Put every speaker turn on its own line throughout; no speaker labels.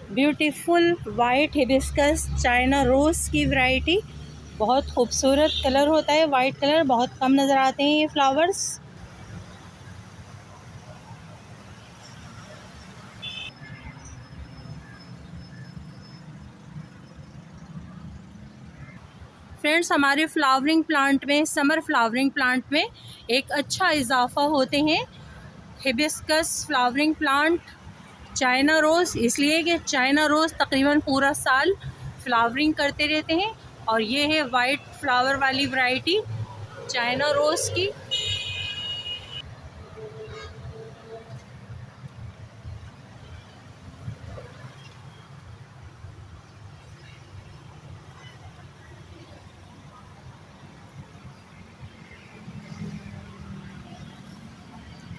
Beautiful white hibiscus China rose की variety. बहुत खूबसूरत कलर होता है, वाइट कलर बहुत कम नज़र आते हैं ये फ्लावर्स। फ्रेंड्स, हमारे फ्लावरिंग प्लांट में, समर फ्लावरिंग प्लांट में एक अच्छा इजाफा होते हैं hibiscus flowering plant China rose, इसलिए कि चाइना रोज़ तकरीबन पूरा साल फ्लावरिंग करते रहते हैं। और ये है वाइट फ्लावर वाली वैरायटी चाइना रोज़ की।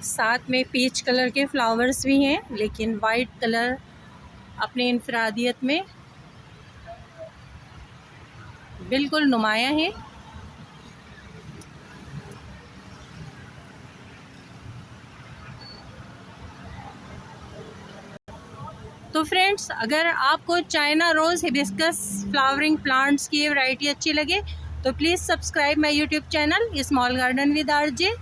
साथ में पीच कलर के फ्लावर्स भी हैं, लेकिन वाइट कलर अपने इनफरादियत में बिल्कुल नुमाया है। तो फ्रेंड्स, अगर आपको China rose hibiscus flowering plants की ये वैरायटी अच्छी लगे तो please subscribe my YouTube channel small garden with RJ.